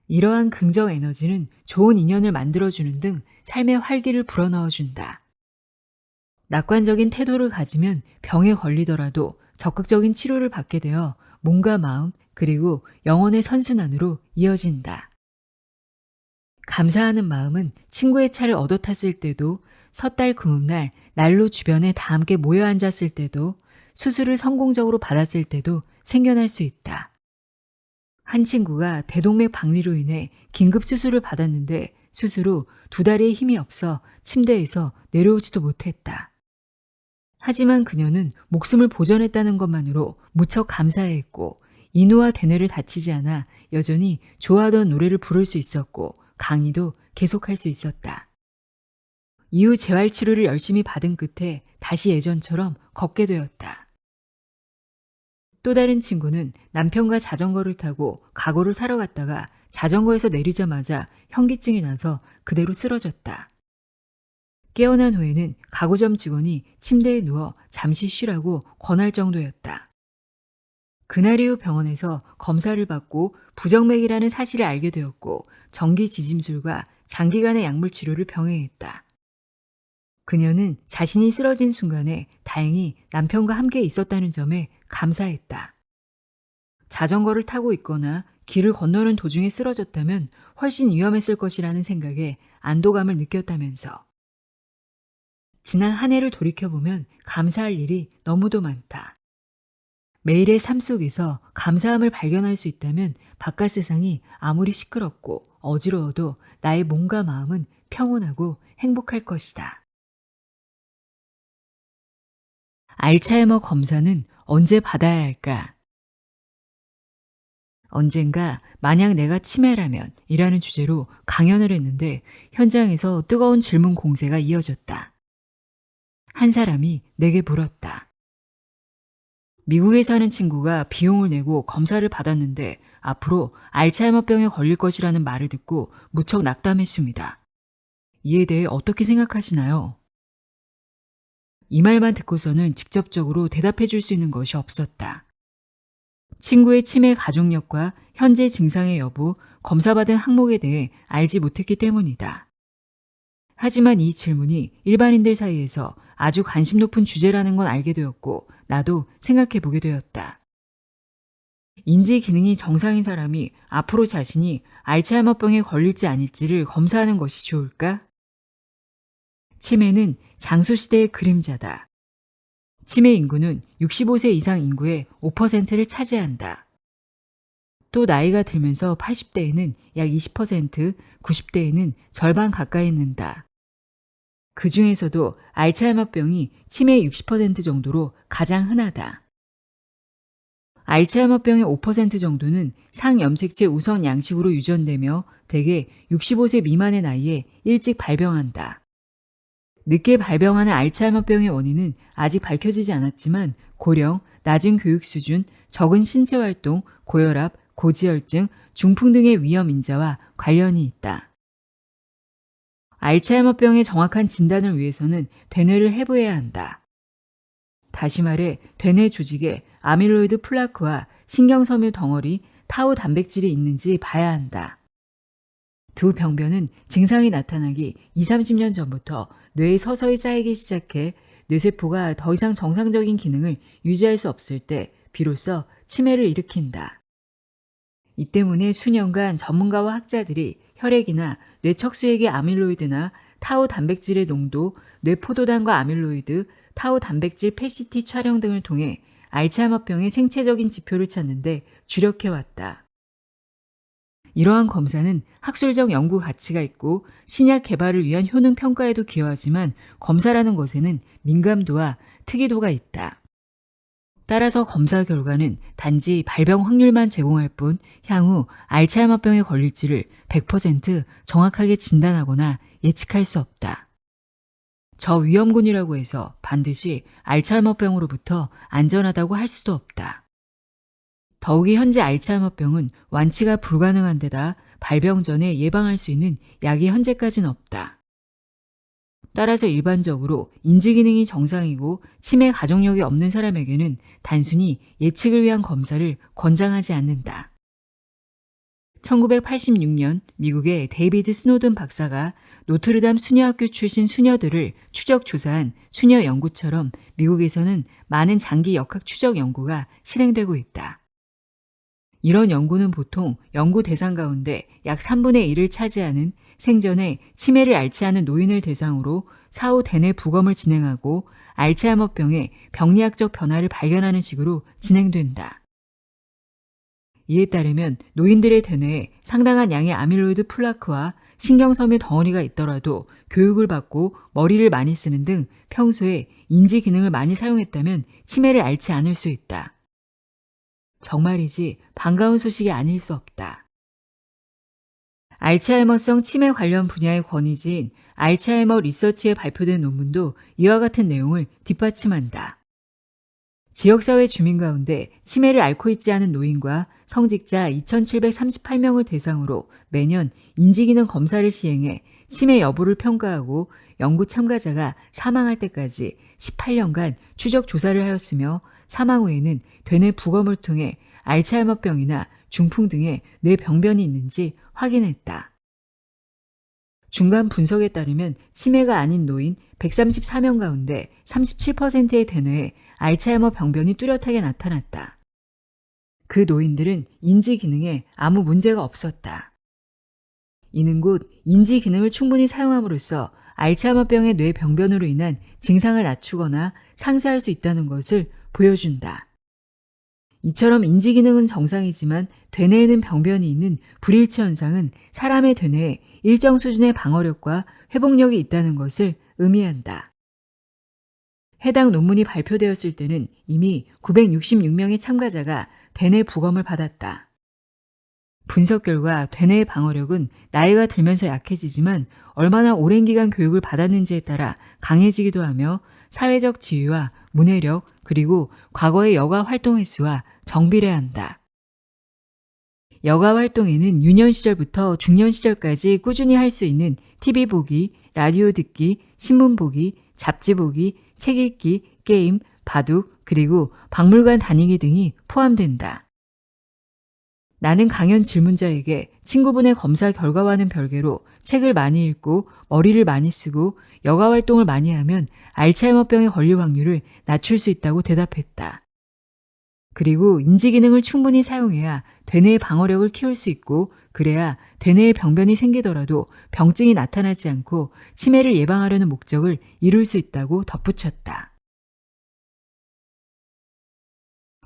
이러한 긍정 에너지는 좋은 인연을 만들어주는 등 삶의 활기를 불어넣어준다. 낙관적인 태도를 가지면 병에 걸리더라도 적극적인 치료를 받게 되어 몸과 마음 그리고 영혼의 선순환으로 이어진다. 감사하는 마음은 친구의 차를 얻어 탔을 때도, 섣달 금음날 난로 주변에 다 함께 모여 앉았을 때도, 수술을 성공적으로 받았을 때도 생겨날 수 있다. 한 친구가 대동맥 박리로 인해 긴급 수술을 받았는데 수술 후 2다리에 힘이 없어 침대에서 내려오지도 못했다. 하지만 그녀는 목숨을 보존했다는 것만으로 무척 감사해했고 인후와 대뇌를 다치지 않아 여전히 좋아하던 노래를 부를 수 있었고 강의도 계속할 수 있었다. 이후 재활치료를 열심히 받은 끝에 다시 예전처럼 걷게 되었다. 또 다른 친구는 남편과 자전거를 타고 가구를 사러 갔다가 자전거에서 내리자마자 현기증이 나서 그대로 쓰러졌다. 깨어난 후에는 가구점 직원이 침대에 누워 잠시 쉬라고 권할 정도였다. 그날 이후 병원에서 검사를 받고 부정맥이라는 사실을 알게 되었고 정기 지짐술과 장기간의 약물 치료를 병행했다. 그녀는 자신이 쓰러진 순간에 다행히 남편과 함께 있었다는 점에 감사했다. 자전거를 타고 있거나 길을 건너는 도중에 쓰러졌다면 훨씬 위험했을 것이라는 생각에 안도감을 느꼈다면서. 지난 한 해를 돌이켜보면 감사할 일이 너무도 많다. 매일의 삶 속에서 감사함을 발견할 수 있다면 바깥 세상이 아무리 시끄럽고 어지러워도 나의 몸과 마음은 평온하고 행복할 것이다. 알츠하이머 검사는 언제 받아야 할까? 언젠가 만약 내가 치매라면 이라는 주제로 강연을 했는데 현장에서 뜨거운 질문 공세가 이어졌다. 한 사람이 내게 물었다. 미국에 사는 친구가 비용을 내고 검사를 받았는데 앞으로 알츠하이머병에 걸릴 것이라는 말을 듣고 무척 낙담했습니다. 이에 대해 어떻게 생각하시나요? 이 말만 듣고서는 직접적으로 대답해 줄 수 있는 것이 없었다. 친구의 치매 가족력과 현재 증상의 여부, 검사받은 항목에 대해 알지 못했기 때문이다. 하지만 이 질문이 일반인들 사이에서 아주 관심 높은 주제라는 건 알게 되었고 나도 생각해 보게 되었다. 인지 기능이 정상인 사람이 앞으로 자신이 알츠하이머병에 걸릴지 아닐지를 검사하는 것이 좋을까? 치매는 장소시대의 그림자다. 치매 인구는 65세 이상 인구의 5%를 차지한다. 또 나이가 들면서 80대에는 약 20%, 90대에는 절반 가까이 는다. 그 중에서도 알츠하이머병이 치매의 60% 정도로 가장 흔하다. 알츠하이머병의 5% 정도는 상염색체 우선 양식으로 유전되며 대개 65세 미만의 나이에 일찍 발병한다. 늦게 발병하는 알츠하이머병의 원인은 아직 밝혀지지 않았지만 고령, 낮은 교육 수준, 적은 신체 활동, 고혈압, 고지혈증, 중풍 등의 위험 인자와 관련이 있다. 알츠하이머병의 정확한 진단을 위해서는 되뇌를 해부해야 한다. 다시 말해 되뇌 조직에 아밀로이드 플라크와 신경섬유 덩어리, 타우 단백질이 있는지 봐야 한다. 두 병변은 증상이 나타나기 20-30년 전부터 뇌에 서서히 쌓이기 시작해 뇌세포가 더 이상 정상적인 기능을 유지할 수 없을 때 비로소 치매를 일으킨다. 이 때문에 수년간 전문가와 학자들이 혈액이나 뇌척수액의 아밀로이드나 타우 단백질의 농도, 뇌포도당과 아밀로이드, 타우 단백질 PET 촬영 등을 통해 알츠하이머병의 생체적인 지표를 찾는데 주력해왔다. 이러한 검사는 학술적 연구 가치가 있고 신약 개발을 위한 효능 평가에도 기여하지만 검사라는 것에는 민감도와 특이도가 있다. 따라서 검사 결과는 단지 발병 확률만 제공할 뿐 향후 알츠하이머병에 걸릴지를 100% 정확하게 진단하거나 예측할 수 없다. 저위험군이라고 해서 반드시 알츠하이머병으로부터 안전하다고 할 수도 없다. 더욱이 현재 알츠하이머병은 완치가 불가능한 데다 발병 전에 예방할 수 있는 약이 현재까지는 없다. 따라서 일반적으로 인지기능이 정상이고 치매 가족력이 없는 사람에게는 단순히 예측을 위한 검사를 권장하지 않는다. 1986년 미국의 데이비드 스노든 박사가 노트르담 수녀학교 출신 수녀들을 추적 조사한 수녀 연구처럼 미국에서는 많은 장기 역학 추적 연구가 실행되고 있다. 이런 연구는 보통 연구 대상 가운데 약 3분의 1을 차지하는 생전에 치매를 앓지 않은 노인을 대상으로 사후 대뇌 부검을 진행하고 알츠하이머병의 병리학적 변화를 발견하는 식으로 진행된다. 이에 따르면 노인들의 대뇌에 상당한 양의 아밀로이드 플라크와 신경섬유 덩어리가 있더라도 교육을 받고 머리를 많이 쓰는 등 평소에 인지 기능을 많이 사용했다면 치매를 앓지 않을 수 있다. 정말이지 반가운 소식이 아닐 수 없다. 알츠하이머성 치매 관련 분야의 권위지인 알츠하이머 리서치에 발표된 논문도 이와 같은 내용을 뒷받침한다. 지역사회 주민 가운데 치매를 앓고 있지 않은 노인과 성직자 2,738명을 대상으로 매년 인지기능 검사를 시행해 치매 여부를 평가하고 연구 참가자가 사망할 때까지 18년간 추적 조사를 하였으며 사망 후에는 되뇌 부검을 통해 알츠하이머병이나 중풍 등의 뇌병변이 있는지 확인했다. 중간 분석에 따르면 치매가 아닌 노인 134명 가운데 37%의 대뇌에 알츠하이머 병변이 뚜렷하게 나타났다. 그 노인들은 인지 기능에 아무 문제가 없었다. 이는 곧 인지 기능을 충분히 사용함으로써 알츠하이머병의 뇌병변으로 인한 증상을 낮추거나 상쇄할 수 있다는 것을 보여준다. 이처럼 인지 기능은 정상이지만 되뇌에는 병변이 있는 불일치 현상은 사람의 되뇌에 일정 수준의 방어력과 회복력이 있다는 것을 의미한다. 해당 논문이 발표되었을 때는 이미 966명의 참가자가 되뇌 부검을 받았다. 분석 결과 되뇌의 방어력은 나이가 들면서 약해지지만 얼마나 오랜 기간 교육을 받았는지에 따라 강해지기도 하며 사회적 지위와 문해력 그리고 과거의 여가 활동 횟수와 정비례한다. 여가 활동에는 유년 시절부터 중년 시절까지 꾸준히 할 수 있는 TV 보기, 라디오 듣기, 신문 보기, 잡지 보기, 책 읽기, 게임, 바둑, 그리고 박물관 다니기 등이 포함된다. 나는 강연 질문자에게 친구분의 검사 결과와는 별개로 책을 많이 읽고 머리를 많이 쓰고 여가 활동을 많이 하면 알츠하이머병에 걸릴 확률을 낮출 수 있다고 대답했다. 그리고 인지 기능을 충분히 사용해야 되뇌의 방어력을 키울 수 있고 그래야 되뇌의 병변이 생기더라도 병증이 나타나지 않고 치매를 예방하려는 목적을 이룰 수 있다고 덧붙였다.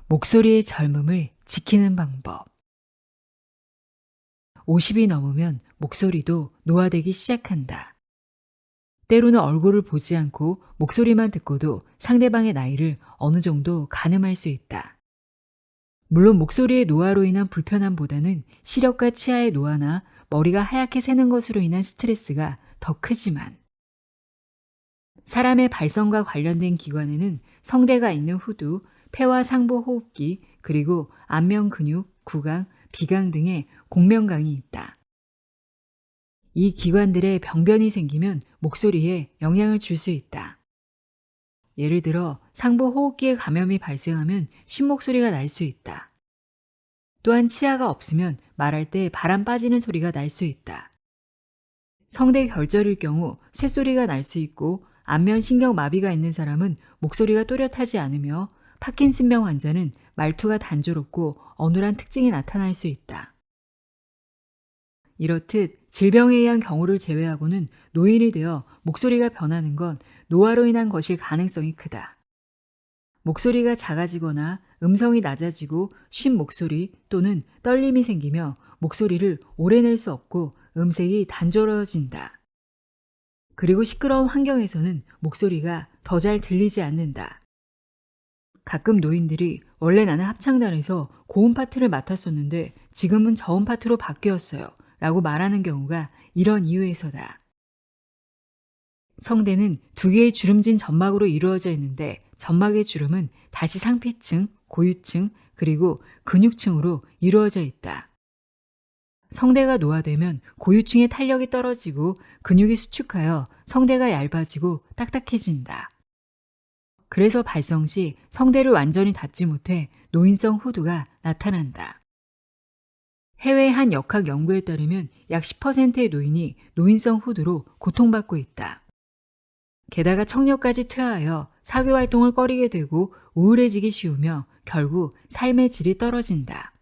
목소리의 젊음을 지키는 방법. 50이 넘으면 목소리도 노화되기 시작한다. 때로는 얼굴을 보지 않고 목소리만 듣고도 상대방의 나이를 어느 정도 가늠할 수 있다. 물론 목소리의 노화로 인한 불편함보다는 시력과 치아의 노화나 머리가 하얗게 새는 것으로 인한 스트레스가 더 크지만 사람의 발성과 관련된 기관에는 성대가 있는 후두, 폐와 상부 호흡기, 그리고 안면 근육, 구강, 비강 등의 공명강이 있다. 이 기관들의 병변이 생기면 목소리에 영향을 줄 수 있다. 예를 들어 상부 호흡기에 감염이 발생하면 쉰목소리가 날 수 있다. 또한 치아가 없으면 말할 때 바람 빠지는 소리가 날 수 있다. 성대 결절일 경우 쇳소리가 날 수 있고 안면 신경 마비가 있는 사람은 목소리가 또렷하지 않으며 파킨슨병 환자는 말투가 단조롭고 어눌한 특징이 나타날 수 있다. 이렇듯 질병에 의한 경우를 제외하고는 노인이 되어 목소리가 변하는 건 노화로 인한 것일 가능성이 크다. 목소리가 작아지거나 음성이 낮아지고 쉰 목소리 또는 떨림이 생기며 목소리를 오래 낼 수 없고 음색이 단조로워진다. 그리고 시끄러운 환경에서는 목소리가 더 잘 들리지 않는다. 가끔 노인들이 원래 나는 합창단에서 고음 파트를 맡았었는데 지금은 저음 파트로 바뀌었어요 라고 말하는 경우가 이런 이유에서다. 성대는 두 개의 주름진 점막으로 이루어져 있는데 점막의 주름은 다시 상피층, 고유층, 그리고 근육층으로 이루어져 있다. 성대가 노화되면 고유층의 탄력이 떨어지고 근육이 수축하여 성대가 얇아지고 딱딱해진다. 그래서 발성 시 성대를 완전히 닫지 못해 노인성 후두가 나타난다. 해외의 한 역학 연구에 따르면 약 10%의 노인이 노인성 후두로 고통받고 있다. 게다가 청력까지 퇴화하여 사교활동을 꺼리게 되고 우울해지기 쉬우며 결국 삶의 질이 떨어진다.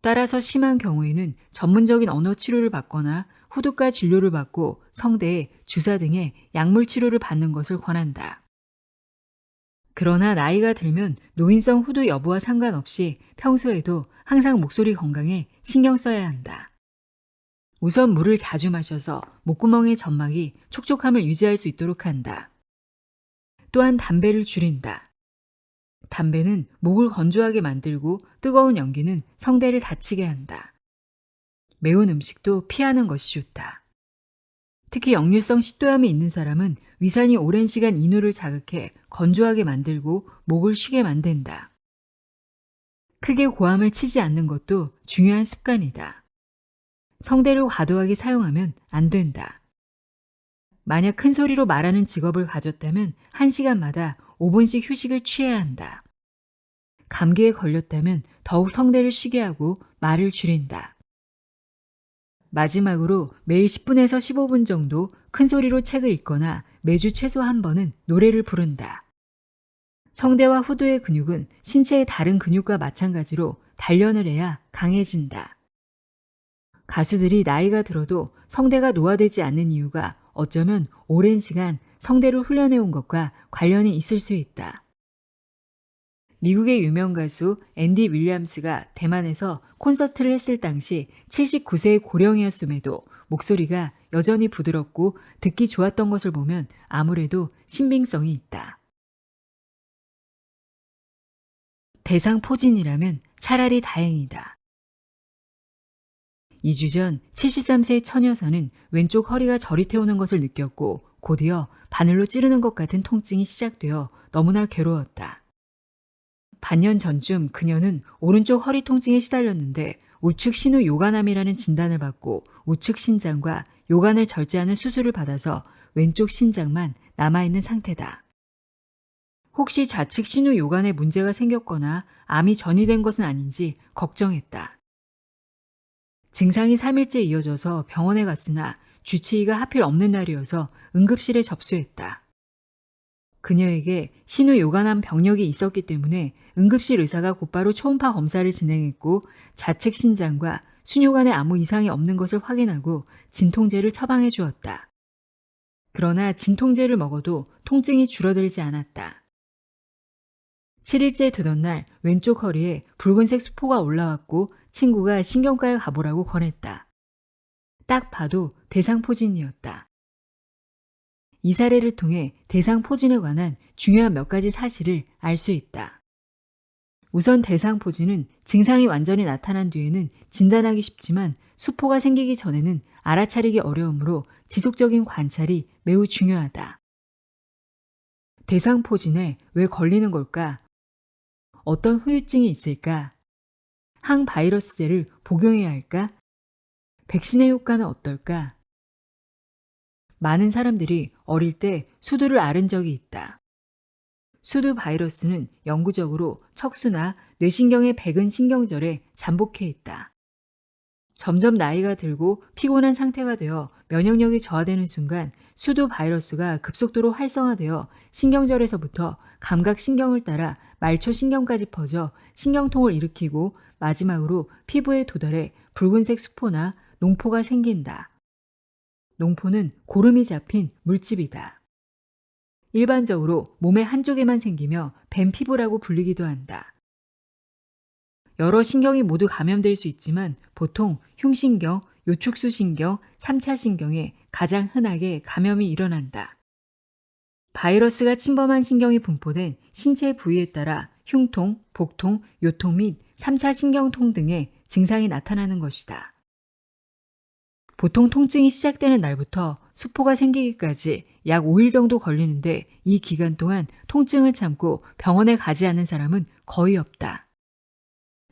따라서 심한 경우에는 전문적인 언어 치료를 받거나 후두과 진료를 받고 성대에 주사 등의 약물 치료를 받는 것을 권한다. 그러나 나이가 들면 노인성 후두 여부와 상관없이 평소에도 항상 목소리 건강에 신경 써야 한다. 우선 물을 자주 마셔서 목구멍의 점막이 촉촉함을 유지할 수 있도록 한다. 또한 담배를 줄인다. 담배는 목을 건조하게 만들고 뜨거운 연기는 성대를 다치게 한다. 매운 음식도 피하는 것이 좋다. 특히 역류성 식도염이 있는 사람은 위산이 오랜 시간 인후를 자극해 건조하게 만들고 목을 쉬게 만든다. 크게 고함을 치지 않는 것도 중요한 습관이다. 성대를 과도하게 사용하면 안 된다. 만약 큰 소리로 말하는 직업을 가졌다면 1시간마다 5분씩 휴식을 취해야 한다. 감기에 걸렸다면 더욱 성대를 쉬게 하고 말을 줄인다. 마지막으로 매일 10분에서 15분 정도 큰 소리로 책을 읽거나 매주 최소 한 번은 노래를 부른다. 성대와 후두의 근육은 신체의 다른 근육과 마찬가지로 단련을 해야 강해진다. 가수들이 나이가 들어도 성대가 노화되지 않는 이유가 어쩌면 오랜 시간 성대를 훈련해온 것과 관련이 있을 수 있다. 미국의 유명 가수 앤디 윌리엄스가 대만에서 콘서트를 했을 당시 79세의 고령이었음에도 목소리가 여전히 부드럽고 듣기 좋았던 것을 보면 아무래도 신빙성이 있다. 대상포진이라면 차라리 다행이다. 2주 전 73세의 처녀사는 왼쪽 허리가 저리 태우는 것을 느꼈고 곧이어 바늘로 찌르는 것 같은 통증이 시작되어 너무나 괴로웠다. 반년 전쯤 그녀는 오른쪽 허리 통증에 시달렸는데 우측 신우 요관암이라는 진단을 받고 우측 신장과 요관을 절제하는 수술을 받아서 왼쪽 신장만 남아있는 상태다. 혹시 좌측 신우 요관에 문제가 생겼거나 암이 전이된 것은 아닌지 걱정했다. 증상이 3일째 이어져서 병원에 갔으나 주치의가 하필 없는 날이어서 응급실에 접수했다. 그녀에게 신우 요관암 병력이 있었기 때문에 응급실 의사가 곧바로 초음파 검사를 진행했고 좌측 신장과 순요관에 아무 이상이 없는 것을 확인하고 진통제를 처방해 주었다. 그러나 진통제를 먹어도 통증이 줄어들지 않았다. 7일째 되던 날 왼쪽 허리에 붉은색 수포가 올라왔고 친구가 신경과에 가보라고 권했다. 딱 봐도 대상포진이었다. 이 사례를 통해 대상포진에 관한 중요한 몇 가지 사실을 알 수 있다. 우선 대상포진은 증상이 완전히 나타난 뒤에는 진단하기 쉽지만 수포가 생기기 전에는 알아차리기 어려우므로 지속적인 관찰이 매우 중요하다. 대상포진에 왜 걸리는 걸까? 어떤 후유증이 있을까? 항바이러스제를 복용해야 할까? 백신의 효과는 어떨까? 많은 사람들이 어릴 때 수두를 앓은 적이 있다. 수두 바이러스는 영구적으로 척수나 뇌신경의 백은 신경절에 잠복해 있다. 점점 나이가 들고 피곤한 상태가 되어 면역력이 저하되는 순간 수두 바이러스가 급속도로 활성화되어 신경절에서부터 감각신경을 따라 말초신경까지 퍼져 신경통을 일으키고 마지막으로 피부에 도달해 붉은색 수포나 농포가 생긴다. 농포는 고름이 잡힌 물집이다. 일반적으로 몸의 한쪽에만 생기며 뱀 피부라고 불리기도 한다. 여러 신경이 모두 감염될 수 있지만 보통 흉신경, 요축수신경, 3차 신경에 가장 흔하게 감염이 일어난다. 바이러스가 침범한 신경이 분포된 신체 부위에 따라 흉통, 복통, 요통 및 3차 신경통 등의 증상이 나타나는 것이다. 보통 통증이 시작되는 날부터 수포가 생기기까지 약 5일 정도 걸리는데 이 기간 동안 통증을 참고 병원에 가지 않는 사람은 거의 없다.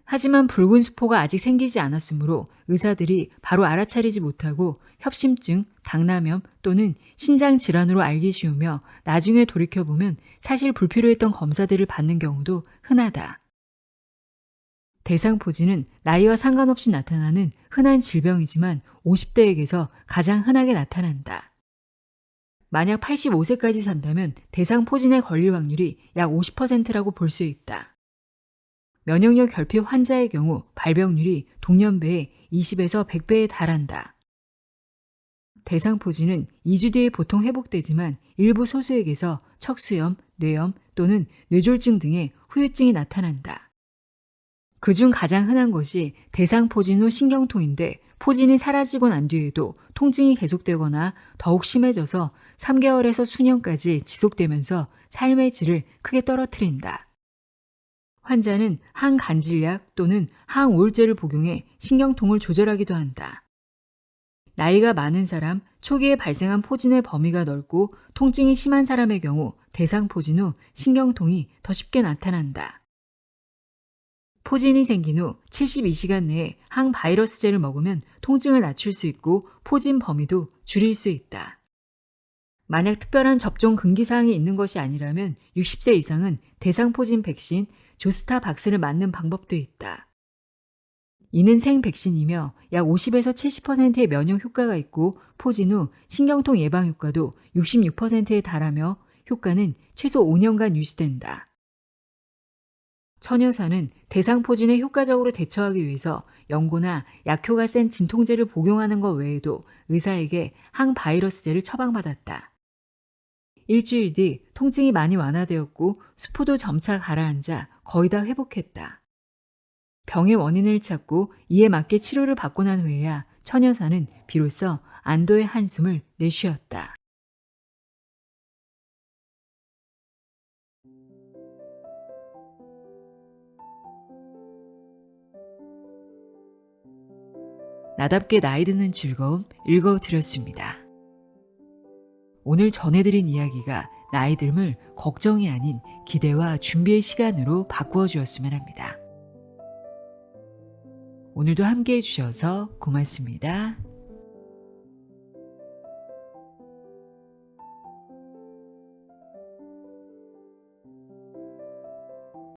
하지만 붉은 수포가 아직 생기지 않았으므로 의사들이 바로 알아차리지 못하고 협심증, 당남염 또는 신장 질환으로 알기 쉬우며 나중에 돌이켜보면 사실 불필요했던 검사들을 받는 경우도 흔하다. 대상포진은 나이와 상관없이 나타나는 흔한 질병이지만 50대에게서 가장 흔하게 나타난다. 만약 85세까지 산다면 대상포진에 걸릴 확률이 약 50%라고 볼 수 있다. 면역력 결핍 환자의 경우 발병률이 동년배의 20에서 100배에 달한다. 대상포진은 2주 뒤에 보통 회복되지만 일부 소수에게서 척수염, 뇌염 또는 뇌졸중 등의 후유증이 나타난다. 그중 가장 흔한 것이 대상포진 후 신경통인데 포진이 사라지고 난 뒤에도 통증이 계속되거나 더욱 심해져서 3개월에서 수년까지 지속되면서 삶의 질을 크게 떨어뜨린다. 환자는 항간질약 또는 항우울제를 복용해 신경통을 조절하기도 한다. 나이가 많은 사람, 초기에 발생한 포진의 범위가 넓고 통증이 심한 사람의 경우 대상포진 후 신경통이 더 쉽게 나타난다. 포진이 생긴 후 72시간 내에 항바이러스제를 먹으면 통증을 낮출 수 있고 포진 범위도 줄일 수 있다. 만약 특별한 접종 금기사항이 있는 것이 아니라면 60세 이상은 대상포진 백신 조스타박스를 맞는 방법도 있다. 이는 생백신이며 약 50에서 70%의 면역 효과가 있고 포진 후 신경통 예방 효과도 66%에 달하며 효과는 최소 5년간 유지된다. 천여사는 대상포진에 효과적으로 대처하기 위해서 연고나 약효가 센 진통제를 복용하는 것 외에도 의사에게 항바이러스제를 처방받았다. 일주일 뒤 통증이 많이 완화되었고 수포도 점차 가라앉아 거의 다 회복했다. 병의 원인을 찾고 이에 맞게 치료를 받고 난 후에야 천여사는 비로소 안도의 한숨을 내쉬었다. 나답게 나이 드는 즐거움 읽어드렸습니다. 오늘 전해드린 이야기가 나이 듦을 걱정이 아닌 기대와 준비의 시간으로 바꾸어 주었으면 합니다. 오늘도 함께해 주셔서 고맙습니다.